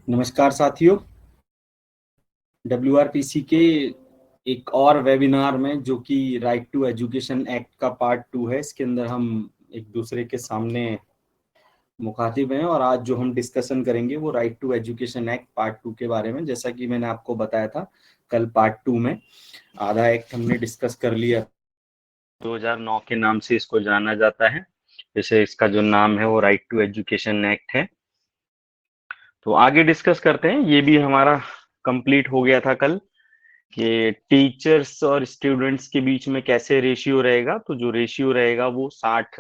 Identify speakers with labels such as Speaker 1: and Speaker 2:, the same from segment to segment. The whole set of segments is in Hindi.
Speaker 1: नमस्कार साथियों, WRPC के एक और वेबिनार में जो कि राइट टू एजुकेशन एक्ट का पार्ट 2 है। इसके अंदर हम एक दूसरे के सामने मुखातिब हैं और आज जो हम डिस्कशन करेंगे वो right to education act part 2 के बारे में। जैसा कि मैंने आपको बताया था कल पार्ट 2 में आधा एक्ट हमने डिस्कस कर लिया। 2009 के नाम से इसको जाना जाता है। जैसे इसका जो नाम है वो राइट टू एजुकेशन एक्ट है। तो आगे डिस्कस करते हैं। ये भी हमारा कंप्लीट हो गया था कल कि टीचर्स और स्टूडेंट्स के बीच में कैसे रेशियो रहेगा। तो जो रेशियो रहेगा वो 60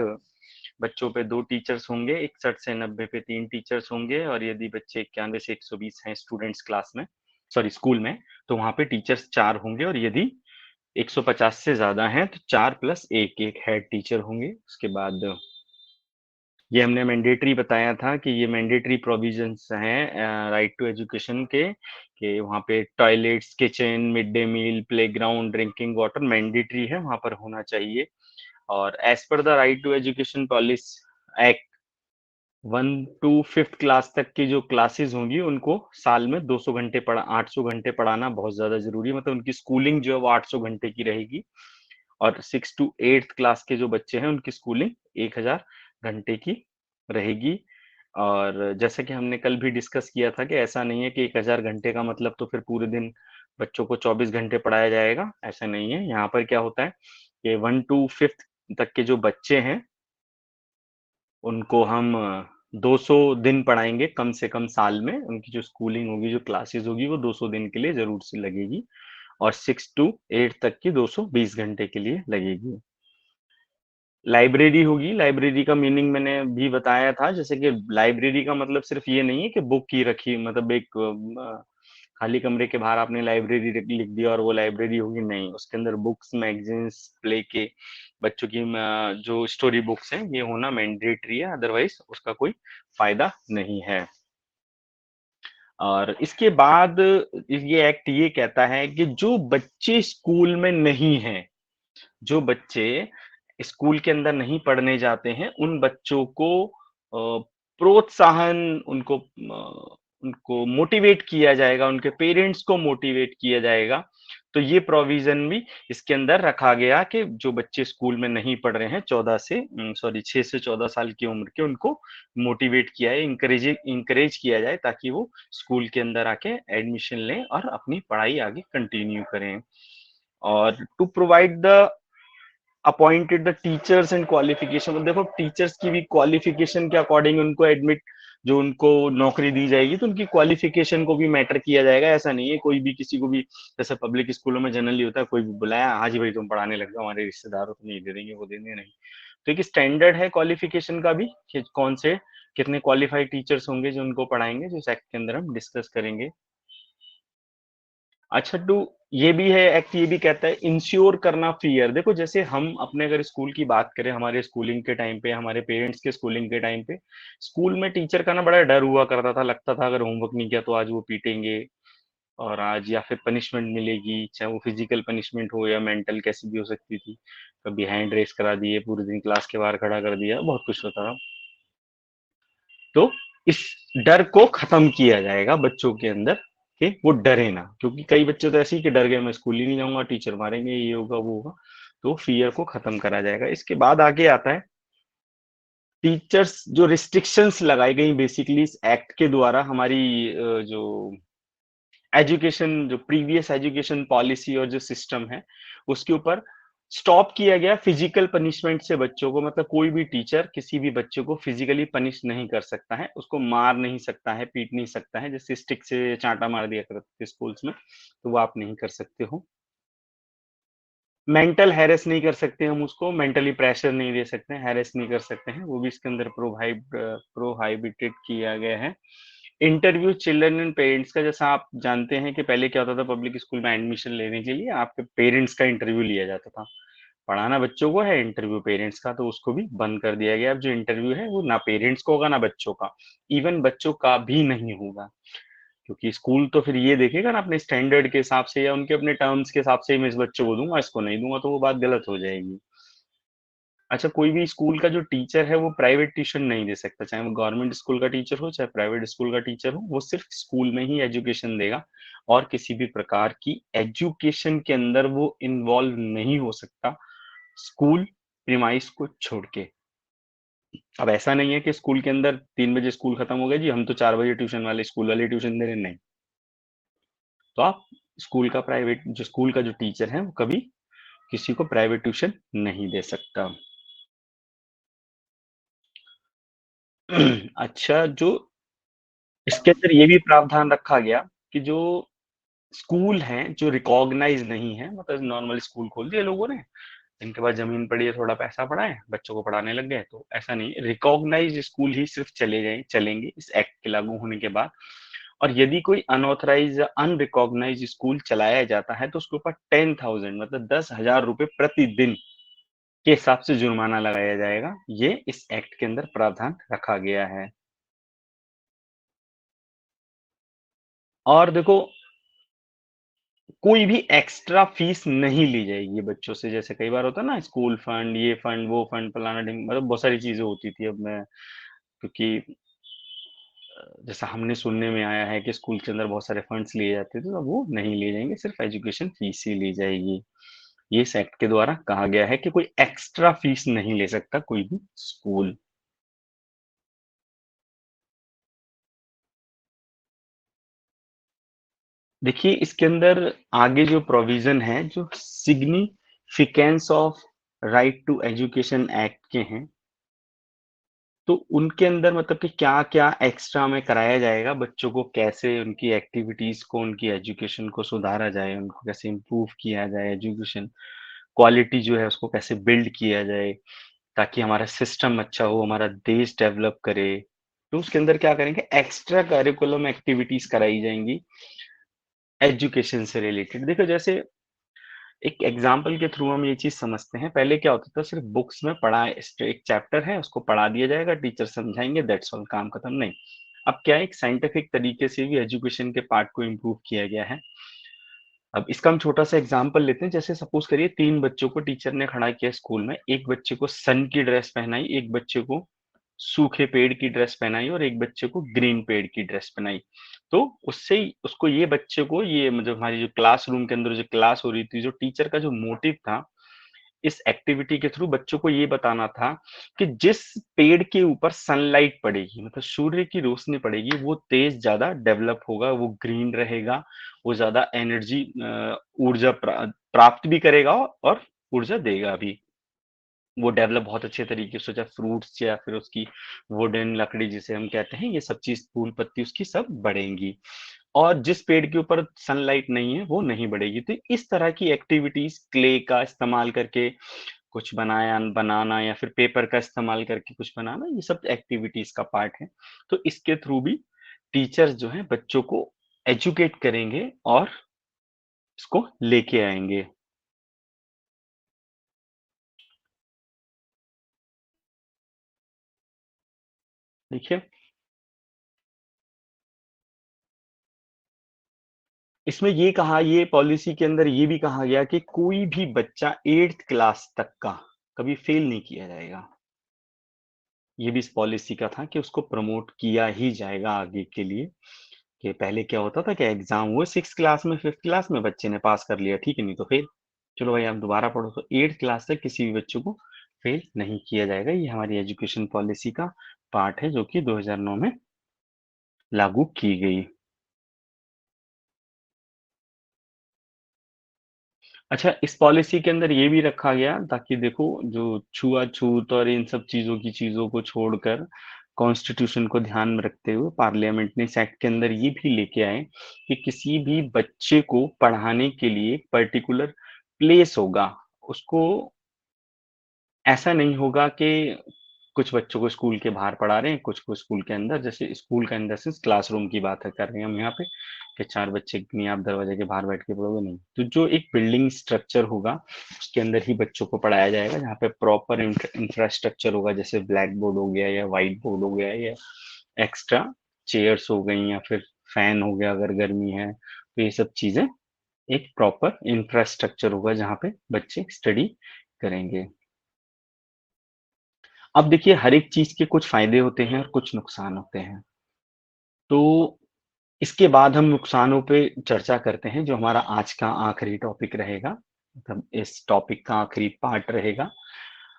Speaker 1: बच्चों पे 2 टीचर्स होंगे, 61 से 90 पे 3 टीचर्स होंगे, और यदि बच्चे 91 से 120 हैं स्टूडेंट्स क्लास में, सॉरी स्कूल में, तो वहां पे टीचर्स 4 होंगे। और यदि 150 से ज्यादा हैं तो 4 प्लस एक हेड टीचर होंगे। उसके बाद ये हमने मैंडेटरी बताया था कि ये मैंडेटरी प्रोविजंस हैं राइट टू एजुकेशन के, कि वहाँ पे toilets, kitchen, mid day meal, playground, drinking water mandatory है, वहाँ पर होना चाहिए। और as per the right to education policy act 1 to 5th class तक की जो क्लासेस होंगी उनको साल में 200 घंटे 800 घंटे पढ़ाना बहुत ज्यादा जरूरी है। मतलब उनकी स्कूलिंग जो है वो 800 घंटे की रहेगी। और 6 to 8th क्लास के जो बच्चे हैं उनकी स्कूलिंग 1000 घंटे की रहेगी। और जैसे कि हमने कल भी डिस्कस किया था कि ऐसा नहीं है कि 1000 घंटे का मतलब तो फिर पूरे दिन बच्चों को 24 घंटे पढ़ाया जाएगा, ऐसा नहीं है। यहाँ पर क्या होता है कि 1 to 5th तक के जो बच्चे हैं उनको हम 200 दिन पढ़ाएंगे कम से कम साल में। उनकी जो स्कूलिंग होगी, जो क्लासेस होगी, वो 200 दिन के लिए जरूर से लगेगी। और 6 to 8 तक की 220 घंटे के लिए लगेगी। लाइब्रेरी होगी। लाइब्रेरी का मीनिंग मैंने भी बताया था। जैसे कि लाइब्रेरी का मतलब सिर्फ ये नहीं है कि बुक की रखी, मतलब एक खाली कमरे के बाहर आपने लाइब्रेरी लिख दिया और वो लाइब्रेरी होगी, नहीं। उसके अंदर बुक्स, मैगजीन्स, प्ले के बच्चों की जो स्टोरी बुक्स हैं ये होना मैंडेटरी है, अदरवाइज उसका कोई फायदा नहीं है। और इसके बाद ये एक्ट ये कहता है कि जो बच्चे स्कूल में नहीं हैं, जो बच्चे स्कूल के अंदर नहीं पढ़ने जाते हैं, उन बच्चों को प्रोत्साहन, उनको मोटिवेट किया जाएगा, उनके पेरेंट्स को मोटिवेट किया जाएगा। तो ये प्रोविजन भी इसके अंदर रखा गया कि जो बच्चे स्कूल में नहीं पढ़ रहे हैं 6 से 14 साल की उम्र के, उनको मोटिवेट किया है, इंकरेज किया जाए ताकि वो स्कूल के अंदर आके एडमिशन लें और अपनी पढ़ाई आगे कंटिन्यू करें। और to provide the appointed the teachers and qualification. देखो टीचर्स की भी क्वालिफिकेशन के अकॉर्डिंग उनको एडमिट, जो उनको नौकरी दी जाएगी तो उनकी क्वालिफिकेशन को भी मैटर किया जाएगा। ऐसा नहीं है कोई भी किसी को भी, जैसे पब्लिक स्कूलों में जनरली होता है, कोई भी बुलाया, हाँ जी भाई तुम पढ़ाने लग जाओ, हमारे रिश्तेदारों को नहीं दे देंगे, वो देंगे नहीं। तो एक स्टैंडर्ड है क्वालिफिकेशन का भी कि कौन से कितने क्वालिफाइड टीचर्स होंगे जो उनको पढ़ाएंगे, जो इस एक्ट के अंदर हम डिस्कस करेंगे। अच्छा, टू ये भी है एक्ट, ये भी कहता है इंश्योर करना फेयर। देखो जैसे हम अपने अगर स्कूल की बात करें, हमारे स्कूलिंग के टाइम पे, हमारे पेरेंट्स के स्कूलिंग के टाइम पे, स्कूल में टीचर का ना बड़ा डर हुआ करता था। लगता था अगर होमवर्क नहीं किया तो आज वो पीटेंगे, और आज या फिर पनिशमेंट मिलेगी, चाहे वो फिजिकल पनिशमेंट हो या मेंटल, कैसी भी हो सकती थी। कभी हैंड रेस करा दिए, पूरे दिन क्लास के बाहर खड़ा कर दिया, बहुत कुछ होता था। तो इस डर को खत्म किया जाएगा बच्चों के अंदर, कि वो डरे ना। क्योंकि कई बच्चे तो ऐसे ही कि डर गए, मैं स्कूल ही नहीं जाऊंगा, टीचर मारेंगे, ये होगा वो होगा। तो फियर को खत्म करा जाएगा। इसके बाद आगे आता है टीचर्स, जो रिस्ट्रिक्शंस लगाई गई बेसिकली इस एक्ट के द्वारा हमारी जो एजुकेशन, जो प्रीवियस एजुकेशन पॉलिसी और जो सिस्टम है उसके ऊपर स्टॉप किया गया फिजिकल पनिशमेंट से बच्चों को। मतलब कोई भी टीचर किसी भी बच्चे को फिजिकली पनिश नहीं कर सकता है, उसको मार नहीं सकता है, पीट नहीं सकता है। जैसे स्टिक से चांटा मार दिया करते थे स्कूल्स में, तो वो आप नहीं कर सकते हो। मेंटल हैरेस नहीं कर सकते हम उसको, मेंटली प्रेशर नहीं दे सकते, हैरेस नहीं कर सकते हैं, वो भी इसके अंदर प्रोहाइबिटेड किया गया है। इंटरव्यू चिल्ड्रन एंड पेरेंट्स का, जैसा आप जानते हैं कि पहले क्या होता था, पब्लिक स्कूल में एडमिशन लेने के लिए आपके पेरेंट्स का इंटरव्यू लिया जाता था। पढ़ाना बच्चों को है, इंटरव्यू पेरेंट्स का, तो उसको भी बंद कर दिया गया। अब जो इंटरव्यू है वो ना पेरेंट्स को होगा ना बच्चों का, इवन बच्चों का भी नहीं होगा। क्योंकि स्कूल तो फिर ये देखेगा ना अपने स्टैंडर्ड के हिसाब से या उनके अपने टर्म्स के हिसाब से, मैं इस बच्चे को दूंगा, इसको नहीं दूंगा, तो वो बात गलत हो जाएगी।
Speaker 2: अच्छा, कोई भी स्कूल का जो टीचर है वो प्राइवेट ट्यूशन नहीं दे सकता, चाहे वो गवर्नमेंट स्कूल का टीचर हो चाहे प्राइवेट स्कूल का टीचर हो, वो सिर्फ स्कूल में ही एजुकेशन देगा और किसी भी प्रकार की एजुकेशन के अंदर वो इन्वॉल्व नहीं हो सकता स्कूल प्रीमाइस को छोड़ के। अब ऐसा नहीं है कि स्कूल के अंदर 3 बजे स्कूल खत्म हो गया जी, हम तो 4 बजे ट्यूशन वाले स्कूल वाले ट्यूशन दे रहे, नहीं। तो आप स्कूल का प्राइवेट जो स्कूल का जो टीचर है वो कभी किसी को प्राइवेट ट्यूशन नहीं दे सकता। अच्छा, जो इसके अंदर ये भी प्रावधान रखा गया कि जो स्कूल हैं जो रिकॉग्नाइज नहीं है, मतलब नॉर्मल स्कूल खोल दिए लोगों ने, इनके पास जमीन पड़ी है, थोड़ा पैसा पड़ा है, बच्चों को पढ़ाने लग गए, तो ऐसा नहीं, रिकॉग्नाइज स्कूल ही सिर्फ चलेंगे इस एक्ट के लागू होने के बाद। और यदि कोई अनऑथराइज या अनरिकॉग्नाइज स्कूल चलाया जाता है तो उसके ऊपर 10,000 मतलब 10,000 रुपए प्रतिदिन के हिसाब से जुर्माना लगाया जाएगा। ये इस एक्ट के अंदर प्रावधान रखा गया है। और देखो, कोई भी एक्स्ट्रा फीस नहीं ली जाएगी बच्चों से। जैसे कई बार होता है ना, स्कूल फंड, ये फंड, वो फंड, फलाना ढिंग, मतलब बहुत सारी चीजें होती थी। अब मैं, क्योंकि जैसा हमने सुनने में आया है कि स्कूल के अंदर बहुत सारे फंड्स लिए जाते थे, तो वो नहीं लिए जाएंगे, सिर्फ एजुकेशन फीस ही ली जाएगी। ये इस एक्ट के द्वारा कहा गया है कि कोई एक्स्ट्रा फीस नहीं ले सकता कोई भी स्कूल। देखिए, इसके अंदर आगे जो प्रोविजन है, जो significance of right to education act के हैं, तो उनके अंदर मतलब कि क्या क्या एक्स्ट्रा में कराया जाएगा, बच्चों को कैसे उनकी एक्टिविटीज को, उनकी एजुकेशन को सुधारा जाए, उनको कैसे इम्प्रूव किया जाए, एजुकेशन क्वालिटी जो है उसको कैसे बिल्ड किया जाए, ताकि हमारा सिस्टम अच्छा हो, हमारा देश डेवलप करे। तो उसके अंदर क्या करेंगे, एक्स्ट्रा करिकुलम एक्टिविटीज कराई जाएंगी एजुकेशन से रिलेटेड। देखो, जैसे एक एग्जाम्पल के थ्रू हम ये चीज समझते हैं। पहले क्या होता था, सिर्फ बुक्स में पढ़ा, एक चैप्टर है उसको पढ़ा दिया जाएगा, टीचर समझाएंगे, दैट्स ऑल, काम खत्म। नहीं, अब क्या है, एक साइंटिफिक तरीके से भी एजुकेशन के पार्ट को इम्प्रूव किया गया है। अब इसका हम छोटा सा एग्जांपल लेते हैं। जैसे सपोज करिए 3 बच्चों को टीचर ने खड़ा किया स्कूल में, एक बच्चे को सन की ड्रेस पहनाई, एक बच्चे को सूखे पेड़ की ड्रेस पहनाई और एक बच्चे को ग्रीन पेड़ की ड्रेस पहनाई। तो उससे उसको, ये बच्चे को, ये मतलब हमारी जो क्लासरूम के अंदर जो क्लास हो रही थी, जो टीचर का जो मोटिव था इस एक्टिविटी के थ्रू बच्चों को ये बताना था कि जिस पेड़ के ऊपर सनलाइट पड़ेगी, मतलब सूर्य की रोशनी पड़ेगी, वो तेज ज्यादा डेवलप होगा, वो ग्रीन रहेगा, वो ज्यादा एनर्जी, ऊर्जा प्राप्त भी करेगा और ऊर्जा देगा भी। वो डेवलप बहुत अच्छे तरीके से, चाहे फ्रूट्स या फिर उसकी वुडन लकड़ी जिसे हम कहते हैं, ये सब चीज, फूल पत्ती उसकी सब बढ़ेंगी। और जिस पेड़ के ऊपर सनलाइट नहीं है वो नहीं बढ़ेगी। तो इस तरह की एक्टिविटीज, क्ले का इस्तेमाल करके कुछ बनाना या फिर पेपर का इस्तेमाल करके कुछ बनाना, ये सब एक्टिविटीज का पार्ट है। तो इसके थ्रू भी टीचर्स जो है बच्चों को एजुकेट करेंगे और इसको लेके आएंगे। देखिए, इसमें ये पॉलिसी के अंदर ये भी कहा गया कि कोई भी बच्चा 8th क्लास तक का कभी फेल नहीं किया जाएगा। ये भी इस पॉलिसी का था कि उसको प्रमोट किया ही जाएगा आगे के लिए। कि पहले क्या होता था कि एग्जाम हुए 6th क्लास में, 5th क्लास में बच्चे ने पास कर लिया, ठीक है, नहीं तो फेल, चलो भाई आप दोबारा पढ़ो। तो 8th क्लास तक किसी भी बच्चे को फेल नहीं किया जाएगा। ये हमारी एजुकेशन पॉलिसी का पार्ट है जो कि 2009 में लागू की गई। अच्छा, इस पॉलिसी के अंदर ये भी रखा गया ताकि देखो, जो छुआछूत और इन सब चीजों को छोड़कर कॉन्स्टिट्यूशन को ध्यान में रखते हुए पार्लियामेंट ने इस एक्ट के अंदर ये भी लेके आए कि किसी भी बच्चे को पढ़ाने के लिए पर्टिकुलर प्लेस होगा। उसको ऐसा नहीं होगा कि कुछ बच्चों को स्कूल के बाहर पढ़ा रहे हैं, कुछ को स्कूल के अंदर। जैसे स्कूल का इन द सेंस क्लासरूम की बात कर रहे हैं हम यहाँ पे, कि 4 बच्चे नहीं आप दरवाजे के बाहर बैठ के पढ़ोगे, नहीं। तो जो एक बिल्डिंग स्ट्रक्चर होगा उसके अंदर ही बच्चों को पढ़ाया जाएगा, जहाँ पे प्रॉपर इंफ्रास्ट्रक्चर होगा, जैसे ब्लैक बोर्ड हो गया या व्हाइट बोर्ड हो गया या एक्स्ट्रा चेयर्स हो गई या फिर फैन हो गया अगर गर्मी है, तो ये सब चीजें, एक प्रॉपर इंफ्रास्ट्रक्चर होगा जहाँ पे बच्चे स्टडी करेंगे। अब देखिए हर एक चीज़ के कुछ फ़ायदे होते हैं और कुछ नुकसान होते हैं। तो इसके बाद हम नुकसानों पे चर्चा करते हैं, जो हमारा आज का आखिरी टॉपिक रहेगा, मतलब इस टॉपिक का आखिरी पार्ट रहेगा।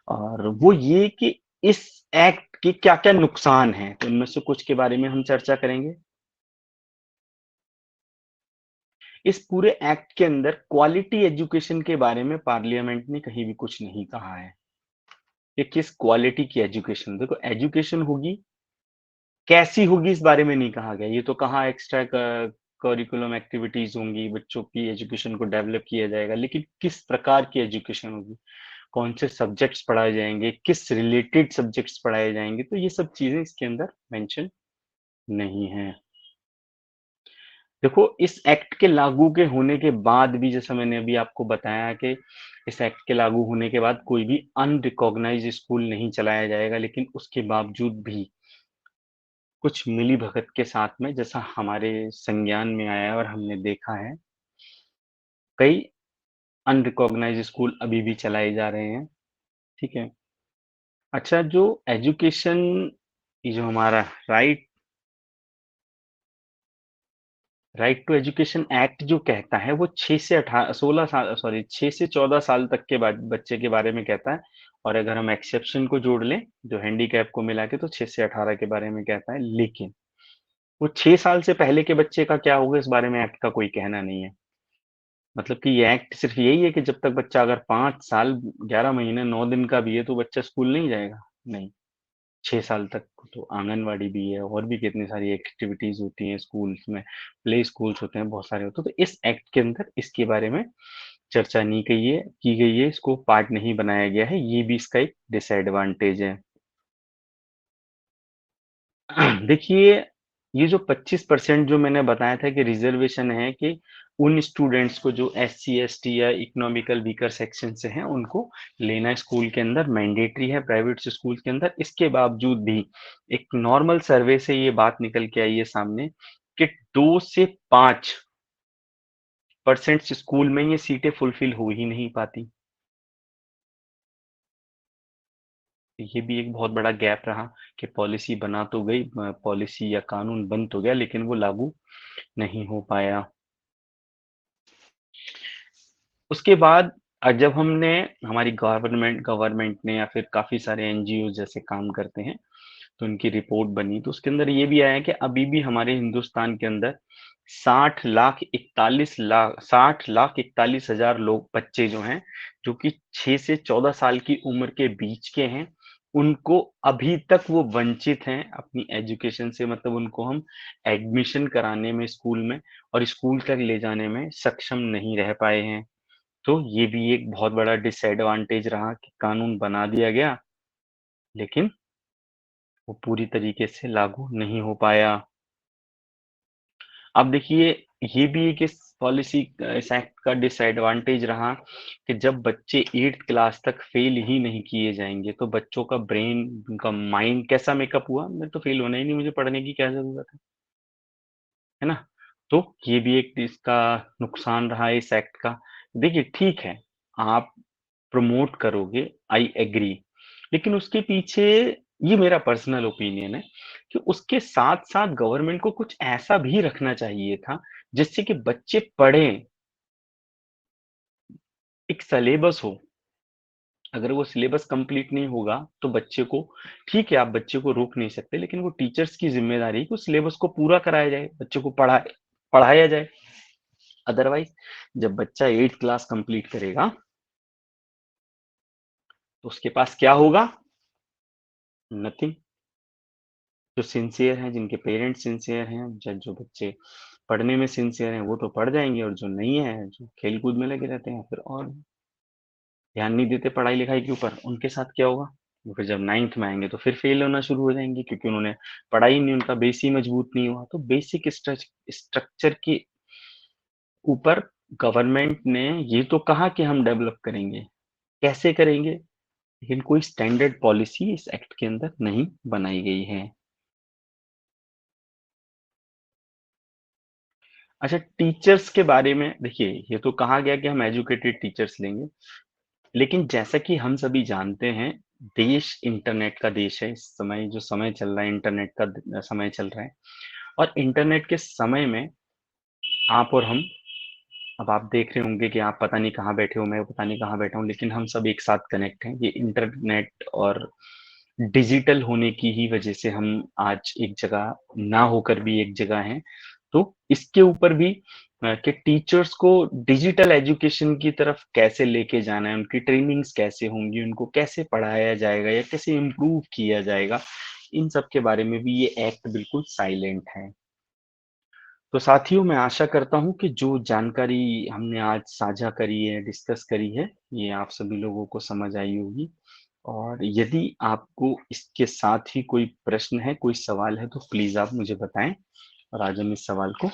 Speaker 2: और वो ये कि इस एक्ट के क्या-क्या नुकसान हैं, तो इनमें से कुछ के बारे में हम चर्चा करेंगे। इस पूरे एक्ट के अंदर क्वालिटी एजुकेशन के बारे में पार्लियामेंट ने कहीं भी कुछ नहीं कहा है, कि किस क्वालिटी की एजुकेशन, देखो एजुकेशन होगी, कैसी होगी इस बारे में नहीं कहा गया। ये तो कहा एक्स्ट्रा करिकुलम एक्टिविटीज़ होंगी, बच्चों की एजुकेशन को डेवलप किया जाएगा, लेकिन किस प्रकार की एजुकेशन होगी? कौन से सब्जेक्ट्स पढ़ाए जाएँगे, किस रिलेटेड सब्जेक्ट्स पढ़ाए जाएँगे, तो ये सब चीज़ें इसके अंदर मेंशन नहीं है। देखो इस एक्ट के लागू के होने के बाद भी, जैसा मैंने अभी आपको बताया कि इस एक्ट के लागू होने के बाद कोई भी अनरिकॉग्नाइज्ड स्कूल नहीं चलाया जाएगा, लेकिन उसके बावजूद भी कुछ मिली-भगत के साथ में, जैसा हमारे संज्ञान में आया है और हमने देखा है, कई अनरिकॉग्नाइज्ड स्कूल अभी भी चलाए जा रहे हैं, ठीक है? अच्छा, जो एजुकेशन, ये जो हमारा right right to education act जो कहता है, वो 6 से 16 साल, सॉरी 6 से 14 साल तक के बाद बच्चे के बारे में कहता है। और अगर हम एक्सेप्शन को जोड़ लें, जो हैंडीकैप को मिला के, तो 6 से 18 के बारे में कहता है। लेकिन वो 6 साल से पहले के बच्चे का क्या होगा, इस बारे में एक्ट का कोई कहना नहीं है। मतलब कि ये एक्ट सिर्फ यही है कि जब तक बच्चा अगर 5 साल 11 महीने 9 दिन का भी है, तो बच्चा स्कूल नहीं जाएगा? नहीं। 6 साल तक तो आंगनवाड़ी भी है, और भी कितनी सारी एक्टिविटीज़ होती हैं स्कूल्स में, प्ले स्कूल्स होते हैं, बहुत सारे होते हैं। तो इस एक्ट के अंदर इसके बारे में चर्चा नहीं की गई है, इसको पार्ट नहीं बनाया गया है, ये भी इसका एक डिसएडवांटेज है। देखिए, ये जो 25% जो मैंने बताया था कि रिज़र्वेशन है, कि उन स्टूडेंट्स को जो एससी, एसटी या इकोनॉमिकल वीकर सेक्शन से हैं, उनको लेना स्कूल के अंदर मैंडेटरी है, प्राइवेट स्कूल के अंदर। इसके बावजूद भी एक नॉर्मल सर्वे से ये बात निकल के आई है सामने, कि 2 से 5% स्कूल में ये सीटें फुलफिल हो ही नहीं पाती। ये भी एक बहुत बड़ा गैप रहा, कि पॉलिसी बना तो गई, पॉलिसी या कानून बन तो गया, लेकिन वो लागू नहीं हो पाया। उसके बाद जब हमने, हमारी गवर्नमेंट ने या फिर काफ़ी सारे एनजीओ जैसे काम करते हैं, तो उनकी रिपोर्ट बनी, तो उसके अंदर ये भी आया कि अभी भी हमारे हिंदुस्तान के अंदर 60 लाख 41 हज़ार लोग, बच्चे जो हैं, जो कि 6 से 14 साल की उम्र के बीच के हैं, उनको अभी तक वो वंचित हैं अपनी एजुकेशन से। मतलब उनको हम एडमिशन कराने में स्कूल में और स्कूल तक ले जाने में सक्षम नहीं रह पाए हैं। तो ये भी एक बहुत बड़ा डिसएडवांटेज रहा कि कानून बना दिया गया, लेकिन वो पूरी तरीके से लागू नहीं हो पाया। अब देखिए, ये भी एक इस एक्ट का डिसएडवांटेज रहा, कि जब बच्चे 8th क्लास तक फेल ही नहीं किए जाएँगे, तो बच्चों का ब्रेन, उनका माइंड कैसा मेकअप हुआ? मैं तो फेल होना ही नहीं, मुझे पढ़ने की क्या ज़रूरत है ना? तो ये भी एक इसका नुकसान रहा है इस एक्ट का। देखिए ठीक है, आप प्रमोट करोगे, आई एग्री, लेकिन उसके पीछे, ये मेरा पर्सनल ओपिनियन है, कि उसके साथ-साथ गवर्नमेंट को कुछ ऐसा भी रखना चाहिए था, जिससे कि बच्चे पढ़ें, एक सिलेबस हो। अगर वो सिलेबस कंप्लीट नहीं होगा, तो बच्चे को, ठीक है, आप बच्चे को रोक नहीं सकते, लेकिन वो टीचर्स की ज़िम्मेदारी है कि उस सिलेबस को पूरा कराया जाए, बच्चे को पढ़ाया जाए। अदरवाइज़ जब बच्चा 8th क्लास कंप्लीट करेगा, तो उसके पास क्या होगा? नथिंग। जो सिंसियर हैं, जिनके पेरेंट्स सिंसियर हैं, जो बच्चे पढ़ने में सिंसियर हैं, वो तो पढ़ जाएँगे, और जो नहीं है, जो खेल-कूद में लगे रहते हैं, फिर और ध्यान नहीं देते पढ़ाई-लिखाई के ऊपर, उनके साथ क्या होगा? वो फिर जब 9th में आएँगे, तो फिर फेल होना शुरू हो जाएँगे, क्योंकि उन्होंने पढ़ा ही नहीं, उनका बेस ही मजबूत नहीं हुआ। तो बेसिक स्ट्रक्चर के ऊपर गवर्नमेंट ने ये तो कहा कि हम डेवलप करेंगे, कैसे करेंगे? लेकिन कोई स्टैंडर्ड पॉलिसी इस एक्ट के अंदर नहीं बनाई गई है। अच्छा, टीचर्स के बारे में देखिए, ये तो कहा गया कि हम एजुकेटेड टीचर्स लेंगे, लेकिन जैसा कि हम सभी जानते हैं, देश इंटरनेट का देश है। इस समय जो समय चल रहा है, इंटरनेट का समय चल रहा है, और इंटरनेट के समय में आप और हम, अब आप देख रहे होंगे कि आप पता नहीं कहाँ बैठे हो, मैं पता नहीं कहाँ बैठा हूँ, लेकिन हम सब एक साथ कनेक्ट हैं। ये इंटरनेट और डिजिटल होने की ही वजह से हम आज एक जगह ना होकर भी एक जगह हैं। तो इसके ऊपर भी कि टीचर्स को डिजिटल एजुकेशन की तरफ कैसे लेके जाना है, उनकी ट्रेनिंग्स कैसे होंगी, उनको कैसे पढ़ाया जाएगा या कैसे इम्प्रूव किया जाएगा, इन सब के बारे में भी ये एक्ट बिल्कुल साइलेंट है। तो साथियों, मैं आशा करता हूँ कि जो जानकारी हमने आज साझा करी है, डिस्कस करी है, ये आप सभी लोगों को समझ आई होगी। और यदि आपको इसके साथ ही कोई प्रश्न है, कोई सवाल है, तो प्लीज आप मुझे बताएं, और आज हम इस सवाल को,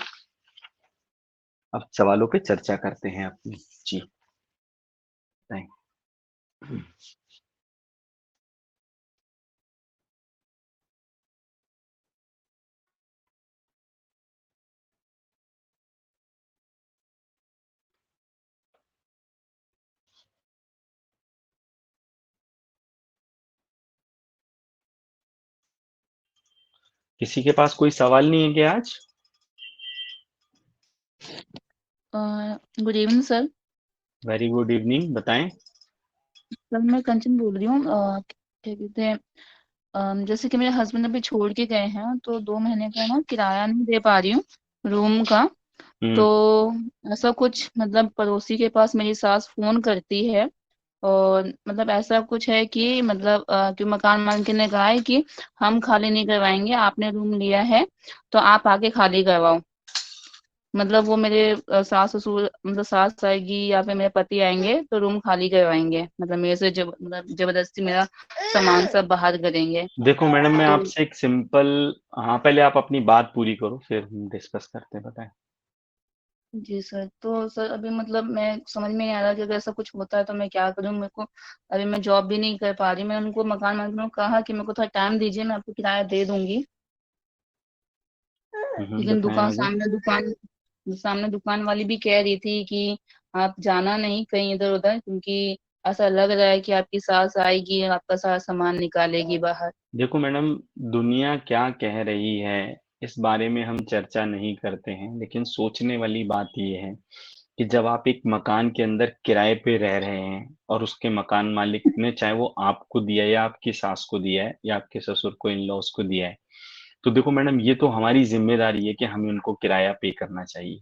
Speaker 2: अब सवालों पे चर्चा करते हैं अपनी। जी, बताएं। किसी के पास कोई सवाल नहीं है क्या आज?
Speaker 3: Good evening sir.
Speaker 2: Very good evening, बताएं।
Speaker 3: सर मैं कंचन बोल रही हूँ। क्या कहते हैं, जैसे कि मेरे हस्बैंड अभी छोड़ के गए हैं तो 2 महीने का ना किराया नहीं दे पा रही हूँ रूम का। तो ऐसा कुछ मतलब पड़ोसी के पास मेरी सास फोन करती है, और मतलब ऐसा कुछ है कि मतलब कि मकान मालिक ने कहा है कि हम खाली नहीं करवाएंगे, आपने रूम लिया है तो आप आके खाली करवाओ। मतलब वो मेरे सास ससुर, मतलब सास आएगी या फिर मेरे पति आएंगे तो रूम खाली करवाएंगे, मतलब मेरे से मतलब जबरदस्ती मेरा सामान सब बाहर करेंगे।
Speaker 2: देखो मैडम, मैं
Speaker 3: तो
Speaker 2: आपसे एक सिंपल, हाँ पहले आप अपनी बात पूरी करो, फिर हम डिस्कस करते हैं, बताएं।
Speaker 3: जी सर, तो सर अभी मतलब मैं समझ में नहीं आ रहा कि अगर ऐसा कुछ होता है तो मैं क्या करूं। मेरे को अभी मैं जॉब भी नहीं कर पा रही। मैं उनको मकान मालिक को कहा कि मेरे को थोड़ा टाइम दीजिए, मैं आपको किराया दे दूंगी। लेकिन
Speaker 2: बताएं
Speaker 3: दुकान
Speaker 2: आगे।
Speaker 3: सामने दुकान वाली भी कह रही थी कि आप जाना नहीं कहीं इधर उधर, क्योंकि ऐसा लग रहा है कि आपकी सास आएगी और आपका सारा सामान निकालेगी बाहर।
Speaker 2: देखो मैडम, दुनिया क्या कह रही है इस बारे में हम चर्चा नहीं करते हैं, लेकिन सोचने वाली बात ये है कि जब आप एक मकान के अंदर किराए पे रह रहे हैं और उसके मकान मालिक ने, चाहे वो आपको दिया है या आपकी सास को दिया है या आपके ससुर को, इन लॉज को दिया है, तो देखो मैडम, ये तो हमारी जिम्मेदारी है कि हमें उनको किराया पे करना चाहिए।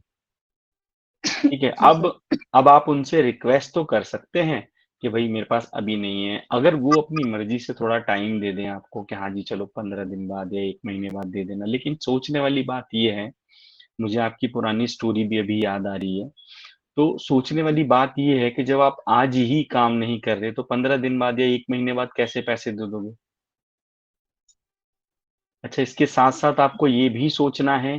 Speaker 2: ठीक है।
Speaker 3: जी
Speaker 2: अब
Speaker 3: सर।
Speaker 2: अब आप उनसे रिक्वेस्ट तो कर सकते हैं कि भाई मेरे पास अभी नहीं है। अगर वो अपनी मर्जी से थोड़ा टाइम दे दें आपको कि हाँ जी चलो 15 दिन बाद या 1 महीने बाद दे देना, लेकिन सोचने वाली बात ये है, मुझे आपकी पुरानी स्टोरी भी अभी याद आ रही है। तो सोचने वाली बात ये है कि जब आप आज ही काम नहीं कर रहे तो 15 दिन बाद या 1 महीने बाद कैसे पैसे दे दोगे? अच्छा, इसके साथ साथ आपको ये भी सोचना है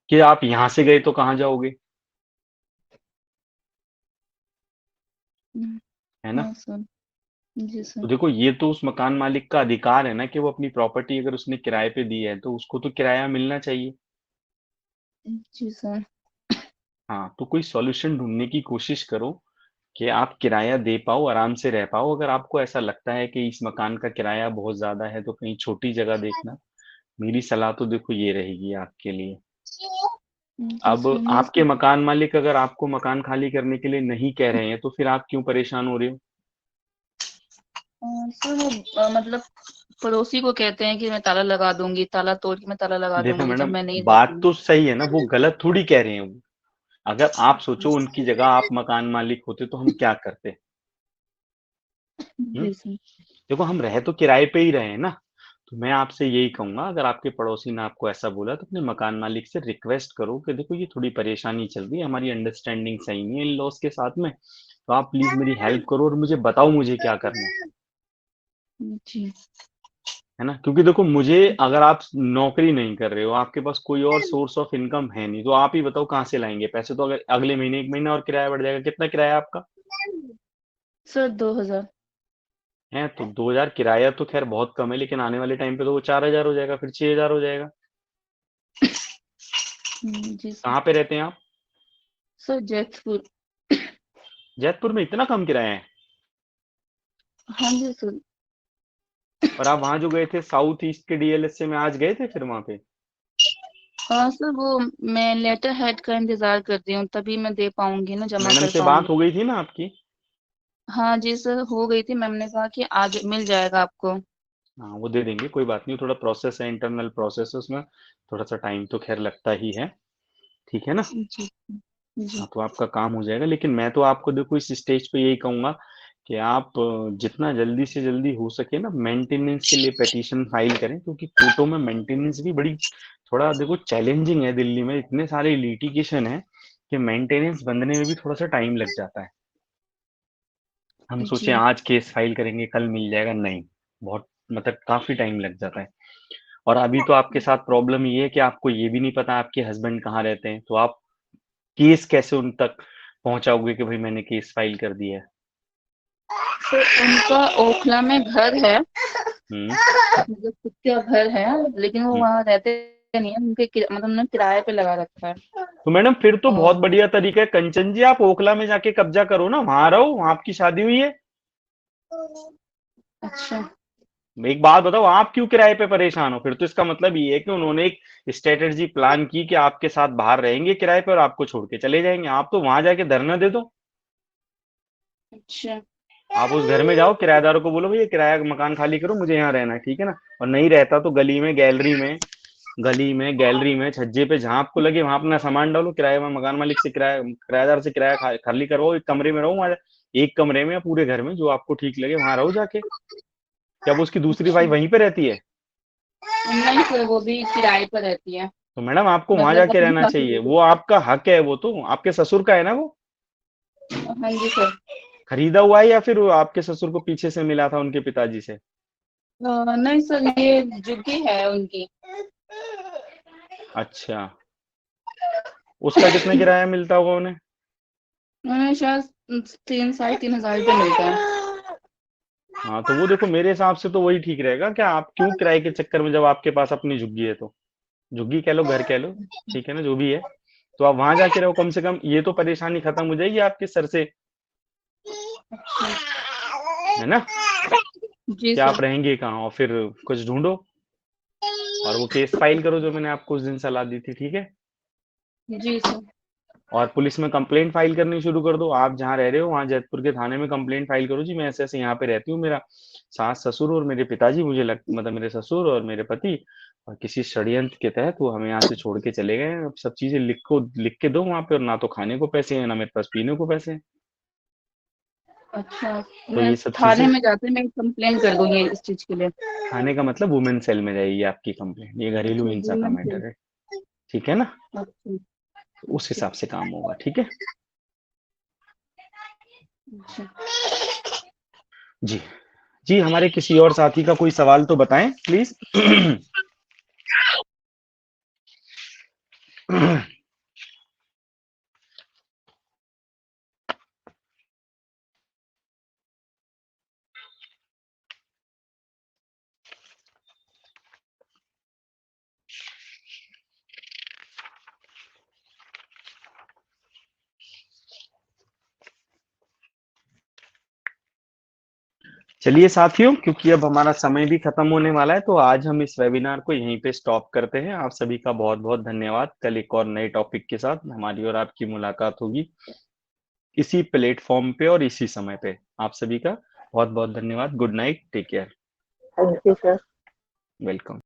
Speaker 2: कि आप यहाँ से गए तो कहाँ जाओगे,
Speaker 3: हम्म,
Speaker 2: है ना?
Speaker 3: हाँ सर। जी
Speaker 2: तो
Speaker 3: सर।
Speaker 2: देखो, ये तो उस मकान मालिक का अधिकार है ना कि वो अपनी प्रॉपर्टी अगर उसने किराए पे दी है तो उसको तो किराया मिलना चाहिए।
Speaker 3: जी सर।
Speaker 2: हाँ, तो कोई सॉल्यूशन ढूंढने की कोशिश करो कि आप किराया दे पाओ, आराम से रह पाओ। अगर आपको ऐसा लगता है कि इस मकान का किराया बहुत ज्यादा है तो कहीं छोटी जगह देखना। मेरी सलाह तो देखो ये रहेगी आपके लिए।
Speaker 3: जी
Speaker 2: अब
Speaker 3: सर। मैं
Speaker 2: आपके मकान मालिक अगर आपको मकान खाली करने के लिए नहीं कह रहे हैं तो फिर आप क्यों परेशान हो रहे हो?
Speaker 3: सर वो मतलब पड़ोसी को कहते हैं कि मैं ताला लगा दूंगी, ताला तोड़ के मैं ताला लगा
Speaker 2: देखो
Speaker 3: दूंगी जब
Speaker 2: मैडम,
Speaker 3: मैं नहीं
Speaker 2: बात
Speaker 3: रहूंगी।
Speaker 2: तो सही है ना, वो गलत थोड़ी कह रहे हैं वो। अगर आप सोचो उनकी जगह आप मकान मालिक होते तो हम क्या करते? हम्म?
Speaker 3: जी सर।
Speaker 2: देखो, हम रहे तो किराए पे ही रहे हैं ना। तो मैं आपसे यही कहूंगा, अगर आपके पड़ोसी ने आपको ऐसा बोला तो अपने मकान मालिक से रिक्वेस्ट करो कि देखो ये थोड़ी परेशानी चल रही है, हमारी अंडरस्टैंडिंग सही नहीं है इन लॉज के साथ में, तो आप प्लीज मेरी हेल्प करो और मुझे बताओ मुझे क्या करना
Speaker 3: जी।
Speaker 2: है ना? क्योंकि देखो, मुझे, अगर आप नौकरी नहीं कर रहे हो, आपके पास कोई और सोर्स ऑफ इनकम है नहीं, तो आप ही बताओ कहाँ से लाएंगे पैसे? तो अगर अगले महीने 1 महीना और किराया बढ़ जाएगा, कितना किराया आपका
Speaker 3: सर 2000।
Speaker 2: है? तो 2,000 किराया तो खैर बहुत कम है, लेकिन आने वाले टाइम पे तो वो 4,000 हो जाएगा, फिर 6,000 हो जाएगा।
Speaker 3: जी सर।
Speaker 2: कहाँ पे रहते हैं आप?
Speaker 3: सर जैतपुर।
Speaker 2: जैतपुर में इतना कम किराया है?
Speaker 3: हाँ जी सर।
Speaker 2: और आप वहां जो गए थे साउथ ईस्ट के डीएलएसए में, आज गए थे फिर वहां पे?
Speaker 3: हाँ सर, वो मैं लेटर हेड का इंतजार कर रही हूँ, तभी मैं दे पाऊंगी ना, जमा
Speaker 2: मैडम
Speaker 3: कर
Speaker 2: से बात
Speaker 3: पाऊंगी।
Speaker 2: हो गई थी ना आपकी?
Speaker 3: हाँ जी सर, हो गई थी। मैम ने कहा कि आज मिल जाएगा आपको।
Speaker 2: हाँ वो दे देंगे, कोई बात नहीं, थोड़ा प्रोसेस है, इंटरनल प्रोसेस है, उसमें थोड़ा सा टाइम तो खैर लगता ही है, ठीक है ना?
Speaker 3: जी जी।
Speaker 2: हाँ तो आपका काम हो जाएगा, लेकिन मैं तो आपको देखो इस स्टेज पे यही कहूंगा कि आप जितना जल्दी से जल्दी हो सके ना मेंटेनेंस के लिए पिटीशन फाइल करें, क्योंकि कोर्टों में मेंटेनेंस भी बड़ी थोड़ा देखो चैलेंजिंग है। दिल्ली में इतने सारे लिटिगेशन है कि मेंटेनेंस बनने में भी थोड़ा सा टाइम लग जाता है। हम सोचे
Speaker 3: जी
Speaker 2: आज केस फाइल करेंगे कल मिल जाएगा, नहीं, बहुत मतलब काफी टाइम लग जाता है। और अभी तो आपके साथ प्रॉब्लम ये है कि आपको ये भी नहीं पता आपके हस्बैंड कहाँ रहते हैं, तो आप केस कैसे उन तक पहुंचाओगे कि भाई मैंने केस फाइल कर दिया है?
Speaker 3: सर, उनका ओखला में घर है,
Speaker 2: हम्म
Speaker 3: मतलब खुद का घर है, लेकिन वो
Speaker 2: हम्म।
Speaker 3: वहाँ रहते नहीं है। मतलब उन्होंने किराए पे लगा रखा है।
Speaker 2: तो मैडम फिर तो बहुत
Speaker 3: और
Speaker 2: बढ़िया तरीका है कंचन जी, आप ओखला में जाके कब्जा करो ना, वहां रहो, वहां आपकी शादी हुई है।
Speaker 3: अच्छा
Speaker 2: एक बात बताओ, आप क्यों किराए पे परेशान हो? फिर तो इसका मतलब ये है कि उन्होंने एक स्ट्रेटेजी प्लान की कि आपके साथ बाहर रहेंगे किराए पे और आपको छोड़ के चले जाएंगे। आप तो वहां जाके धरना दे दो।
Speaker 3: अच्छा।
Speaker 2: आप उस घर में जाओ, किराएदारों को बोलो भैया किराया मकान खाली करो, मुझे यहाँ रहना है, ठीक है ना? और नहीं रहता तो गली में छज्जे पे जहां आपको लगे वहां अपना सामान डालो, किराए में मकान मालिक से किराएदार से किराया खाली करवाओ, एक कमरे में रहो वहां, एक कमरे में या पूरे घर में जो आपको ठीक लगे वहां रहो जाके। क्या वो उसकी दूसरी वाइफ
Speaker 3: अच्छा
Speaker 2: वहीं पे रहती है?
Speaker 3: नहीं सर, वो भी किराए पर रहती है।
Speaker 2: तो मैडम आपको वहां
Speaker 3: मतलब
Speaker 2: जाके
Speaker 3: अपनी
Speaker 2: रहना चाहिए,
Speaker 3: सासू।
Speaker 2: वो आपका हक है, वो तो आपके ससुर का है ना वो।
Speaker 3: हाँ जी सर।
Speaker 2: खरीदा हुआ है या फिर वो आपके ससुर को पीछे से मिला था उनके पिताजी से?
Speaker 3: नहीं सर, ये जुगी है उनकी।
Speaker 2: अच्छा, उसका कितना किराया मिलता होगा उन्हें?
Speaker 3: शायद 3 साढ़े 3 हजार रुपये मिलता है।
Speaker 2: हाँ तो वो देखो मेरे हिसाब से तो वही ठीक रहेगा, क्या आप क्यों किराए के चक्कर में, जब आपके पास अपनी झुग्गी है तो, झुग्गी कह लो घर कह लो, ठीक है ना, जो भी है, तो आप वहां जाके रहो, कम से कम ये तो परेशानी खत्म हो जाएगी आपके सर से, है ना?
Speaker 3: जी
Speaker 2: कि आप
Speaker 3: सर।
Speaker 2: रहेंगे कहाँ, और फिर कुछ ढूंढो और वो केस फाइल करो जो मैंने आपको उस दिन सलाह दी थी, ठीक है?
Speaker 3: जी सर।
Speaker 2: और पुलिस में कंप्लेंट फाइल करनी शुरू कर दो, आप जहाँ रह रहे हो वहां जयपुर के थाने में कंप्लेंट फाइल करो, जी मैं ऐसे ऐसे यहाँ पे रहती हूँ, मेरा सास ससुर और मेरे पिताजी मतलब मेरे ससुर और मेरे पति और किसी षड्यंत्र के तहत वो हमें यहाँ से छोड़ के चले गए हैं। अब सब चीजें लिख के दो वहां पे, और ना तो खाने को पैसे हैं ना मेरे पास पीने को पैसे हैं।
Speaker 3: अच्छा,
Speaker 2: तो
Speaker 3: मैं
Speaker 2: ये सब चीजें,
Speaker 3: थाने में जाते मैं कंप्लेन कर दूंगी इस चीज के लिए।
Speaker 2: थाने का मतलब वुमेन सेल में जाएगी आपकी कंप्लेंट, ये घरेलू
Speaker 3: अच्छा
Speaker 2: हिंसा का
Speaker 3: वुमेन सेल।
Speaker 2: मैटर है, ठीक है ना?
Speaker 3: अच्छा
Speaker 2: तो उस हिसाब से काम होगा, ठीक है?
Speaker 3: अच्छा।
Speaker 2: जी। जी हमारे किसी और साथी का कोई सवाल तो बताएं प्लीज। चलिए साथियों, क्योंकि अब हमारा समय भी खत्म होने वाला है, तो आज हम इस वेबिनार को यहीं पे स्टॉप करते हैं। आप सभी का बहुत बहुत धन्यवाद। कल एक और नए टॉपिक के साथ हमारी और आपकी मुलाकात होगी इसी प्लेटफॉर्म पे और इसी समय पे। आप सभी का बहुत बहुत धन्यवाद। Good night, take care,
Speaker 3: thank you sir.
Speaker 2: Welcome.